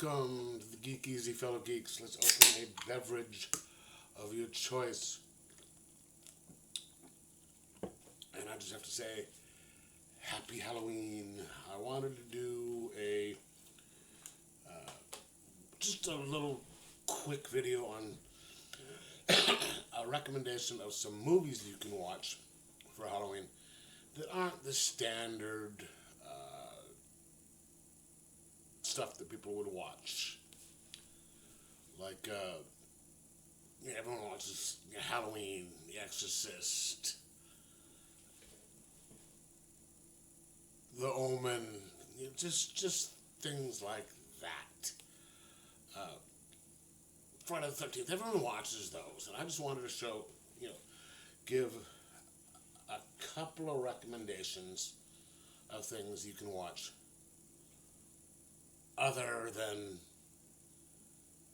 Welcome to the Geek Easy, fellow geeks. Let's open a beverage of your choice. And I just have to say, happy Halloween. I wanted to do just a little quick video on a recommendation of some movies you can watch for Halloween that aren't the standard stuff that people would watch. Like, everyone watches Halloween, The Exorcist, The Omen, just things like that. Friday the 13th, everyone watches those, and I just wanted to show, give a couple of recommendations of things you can watch other than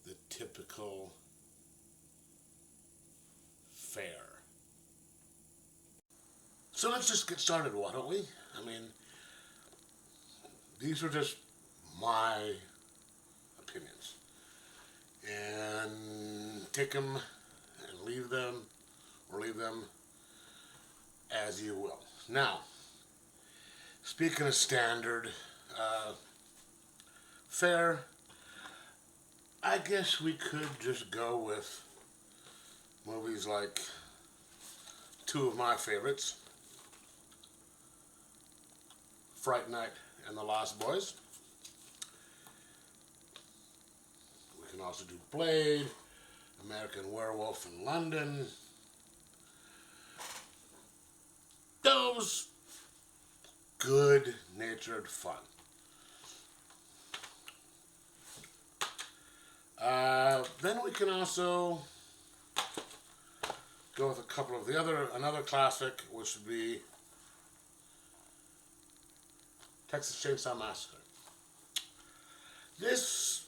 the typical fare. So let's just get started, why don't we? I mean, these are just my opinions. And take them and leave them, or leave them as you will. Now, speaking of standard fare, I guess we could just go with movies like two of my favorites, Fright Night and The Lost Boys. We can also do Blade, American Werewolf in London. Those good-natured fun. Then we can also go with a couple of another classic, which would be Texas Chainsaw Massacre. This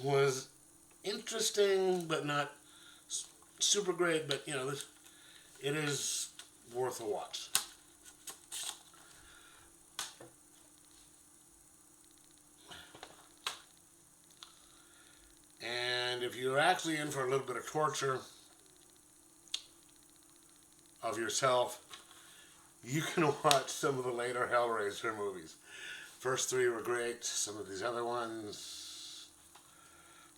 was interesting, but not super great, but it is worth a watch. And if you're actually in for a little bit of torture of yourself, you can watch some of the later Hellraiser movies. First three were great. Some of these other ones,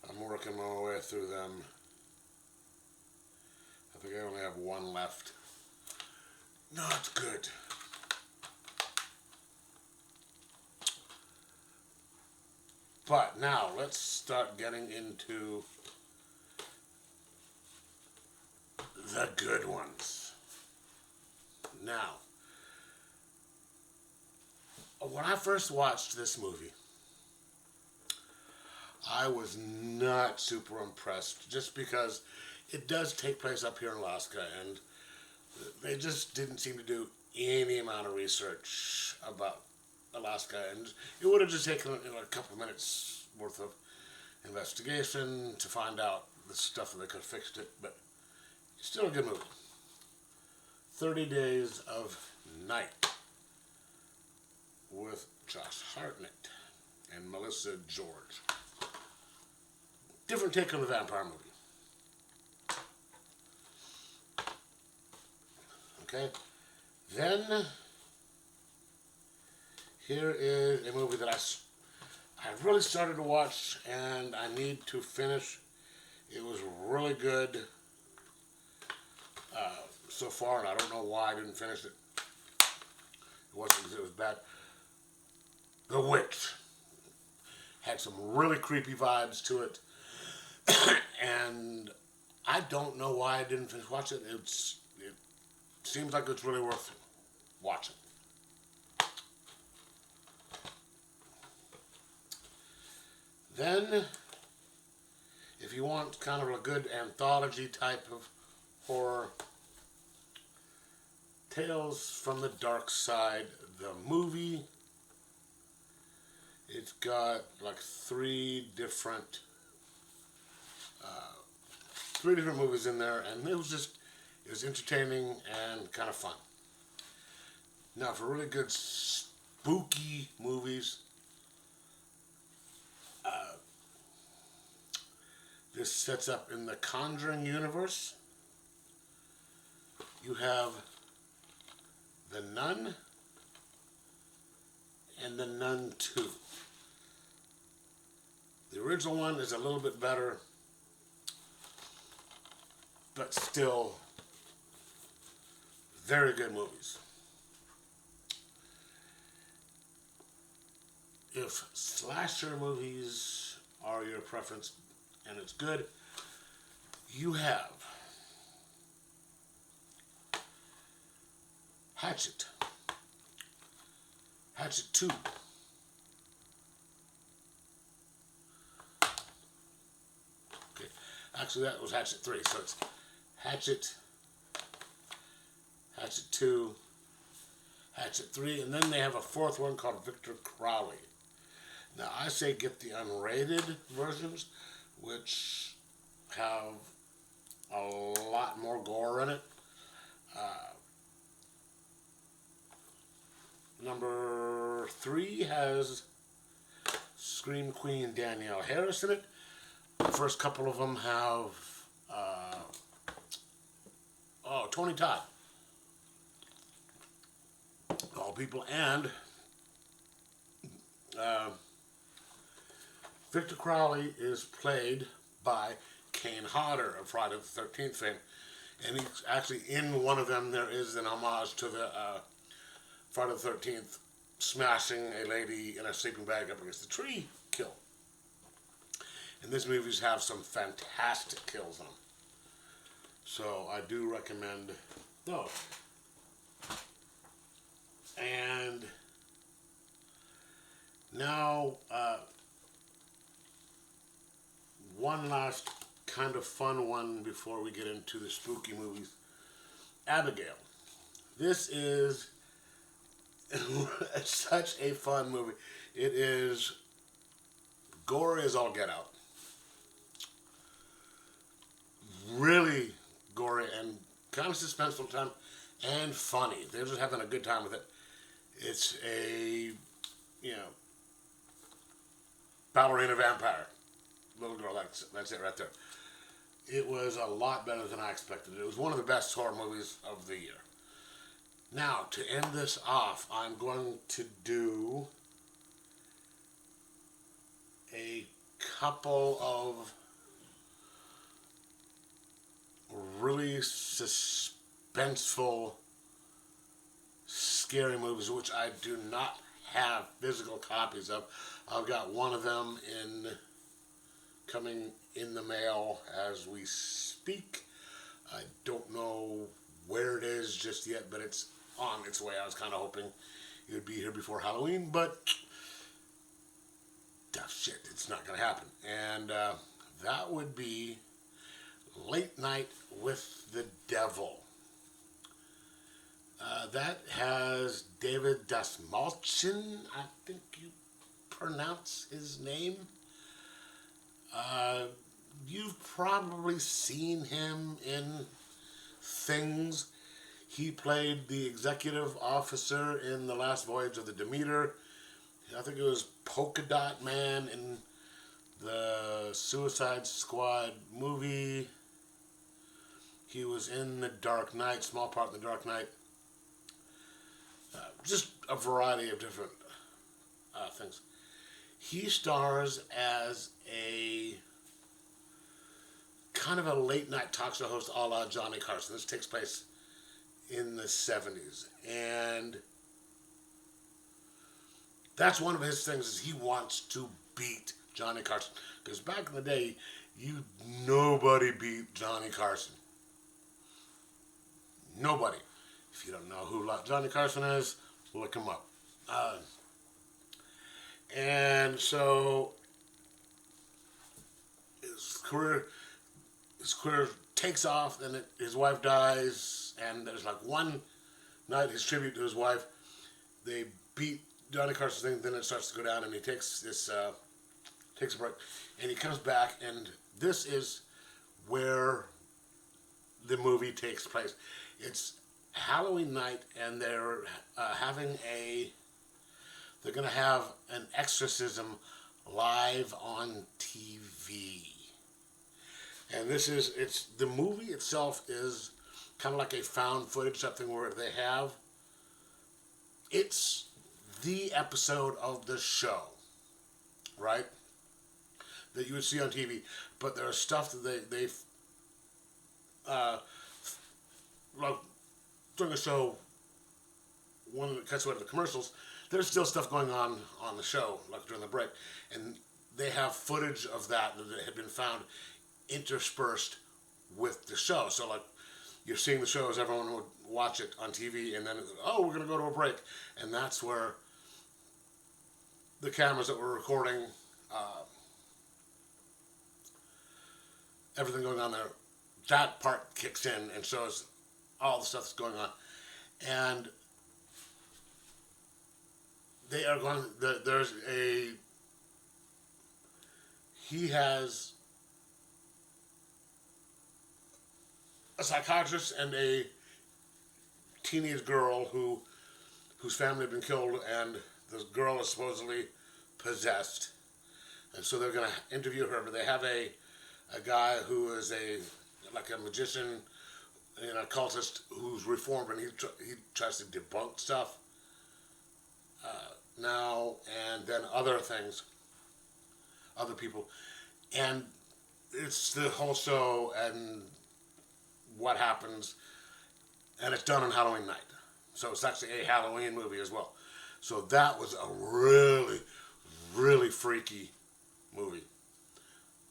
I'm working my way through them. I think I only have one left. Not good. But now, let's start getting into the good ones. Now, when I first watched this movie, I was not super impressed, just because it does take place up here in Alaska, and they just didn't seem to do any amount of research about Alaska, and it would have just taken a couple of minutes worth of investigation to find out the stuff that they could have fixed it, but still a good movie. 30 Days of Night with Josh Hartnett and Melissa George. Different take on the vampire movie. Okay, then here is a movie that I really started to watch and I need to finish. It was really good so far, and I don't know why I didn't finish it. It wasn't because it was bad. The Witch had some really creepy vibes to it, and I don't know why I didn't finish watching it. It seems like it's really worth watching. Then, if you want kind of a good anthology type of horror, Tales from the Dark Side, the movie. It's got like three different movies in there, and it was entertaining and kind of fun. Now, for really good spooky movies, this sets up in the Conjuring universe. You have The Nun and The Nun 2. The original one is a little bit better, but still very good movies. If slasher movies are your preference and it's good, you have Hatchet, Hatchet 2, okay, actually that was Hatchet 3, so it's Hatchet, Hatchet 2, Hatchet 3, and then they have a fourth one called Victor Crowley. Now I say get the unrated versions, which have a lot more gore in it. Number 3 has Scream Queen Danielle Harris in it. The first couple of them have Tony Todd, all people, and Victor Crowley is played by Kane Hodder of Friday the 13th fame, and he's actually in one of them. There is an homage to the Friday the 13th smashing a lady in a sleeping bag up against the tree kill. And these movies have some fantastic kills on them. So I do recommend those. And now, one last kind of fun one before we get into the spooky movies. Abigail. This is such a fun movie. It is gory as all get out. Really gory and kind of suspenseful at the time, and funny. They're just having a good time with it. It's a, ballerina vampire. Little girl, that's it right there. It was a lot better than I expected. It was one of the best horror movies of the year. Now, to end this off, I'm going to do a couple of really suspenseful, scary movies, which I do not have physical copies of. I've got one of them coming in the mail as we speak. I don't know where it is just yet, but it's on its way. I was kind of hoping it would be here before Halloween, but tough shit, it's not going to happen. And that would be Late Night with the Devil. That has David Dastmalchian, I think you pronounce his name. You've probably seen him in things. He played the executive officer in The Last Voyage of the Demeter. I think it was Polka Dot Man in the Suicide Squad movie. He was in The Dark Knight, small part in The Dark Knight. Just a variety of different things. He stars as a kind of a late night talk show host a la Johnny Carson. This takes place in the 70s. And that's one of his things, is he wants to beat Johnny Carson. Because back in the day, nobody beat Johnny Carson. Nobody. If you don't know who Johnny Carson is, look him up. And so his career takes off, and his wife dies, and there's like one night, his tribute to his wife, they beat Johnny Carson's thing, then it starts to go down, and he takes a break, and he comes back, and this is where the movie takes place. It's Halloween night, and they're going to have an exorcism live on TV. And it's the movie itself is kind of like a found footage, something where they have, it's the episode of the show, right? That you would see on TV, but there's stuff that they uh, like during the show, when it cuts away to the commercials, there's still stuff going on the show, like during the break, and they have footage of that had been found interspersed with the show. So like you're seeing the show as everyone would watch it on TV, and then oh, we're gonna go to a break, and that's where the cameras that were recording uh, everything going on there, that part kicks in and shows all the stuff that's going on, and they are going. There's a he has a psychiatrist and a teenage girl whose family had been killed, and the girl is supposedly possessed, and so they're going to interview her. But they have a guy who is like a magician and a cultist who's reformed, and he tries to debunk stuff now, and then other things, other people, and it's the whole show and what happens, and it's done on Halloween night. So it's actually a Halloween movie as well. So that was a really, really freaky movie.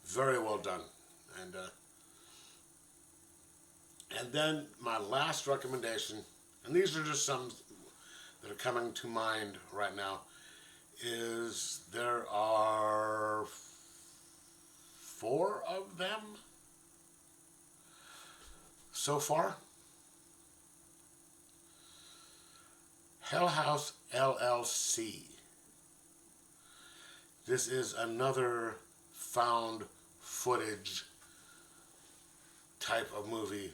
Very well done. And then my last recommendation, and these are just some that are coming to mind right now, is there are 4 of them so far. Hell House LLC. This is another found footage type of movie.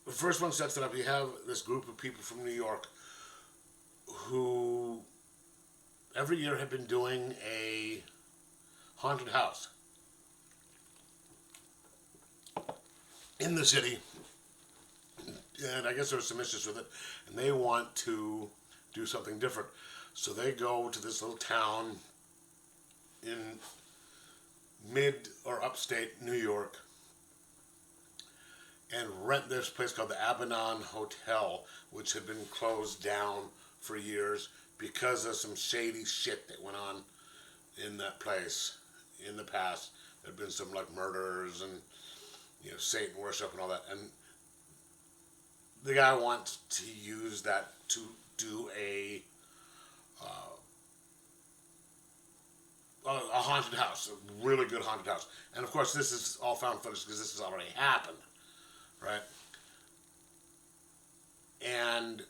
The first one sets it up. You have this group of people from New York who every year have been doing a haunted house in the city, and I guess there's some issues with it, and they want to do something different. So they go to this little town in mid or upstate New York and rent this place called the Abaddon Hotel, which had been closed down for years because of some shady shit that went on in that place in the past. There had been some like murders and Satan worship and all that, and the guy wants to use that to do a haunted house, a really good haunted house. And of course, this is all found footage because this has already happened, right? And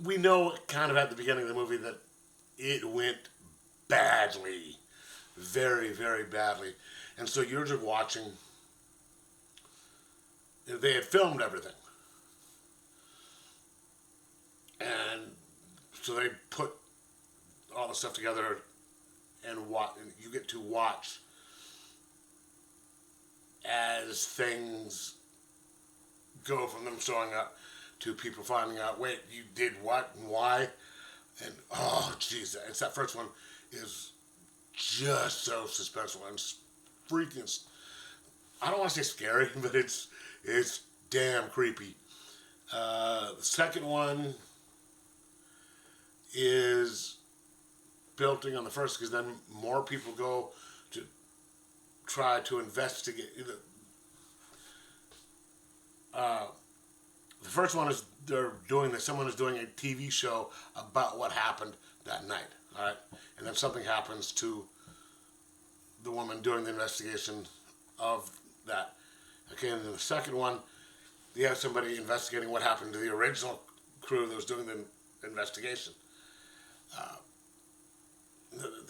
we know kind of at the beginning of the movie that it went badly, very, very badly. And so you're just watching. They had filmed everything. And so they put all the stuff together and you get to watch as things go from them showing up to people finding out, wait, you did what and why? And oh, jeez, it's that first one is just so suspenseful and freaking, I don't want to say scary, but it's damn creepy. The second one is building on the first because then more people go to try to investigate. The first one is someone is doing a TV show about what happened that night, all right? And then something happens to the woman doing the investigation of that. Okay, and then the second one, you have somebody investigating what happened to the original crew that was doing the investigation.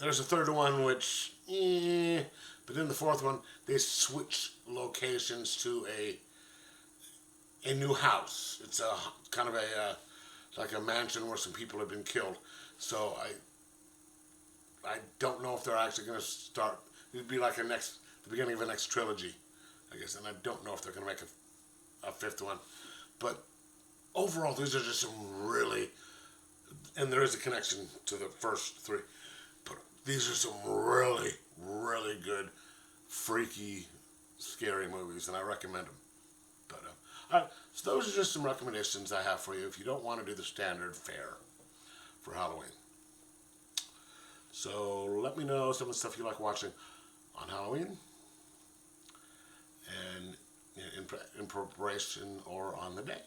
There's a third one which, but in the fourth one, they switch locations to a new house. It's a kind of like a mansion where some people have been killed. So I don't know if they're actually going to start. It'd be like the beginning of a next trilogy, I guess. And I don't know if they're going to make a fifth one. But overall, these are just some really, and there is a connection to the first three. But these are some really, really good, freaky, scary movies, and I recommend them. But all right, so those are just some recommendations I have for you if you don't want to do the standard fare for Halloween. So let me know some of the stuff you like watching on Halloween, and in preparation or on the day.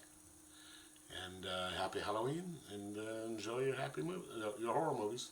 And happy Halloween, and enjoy your your horror movies.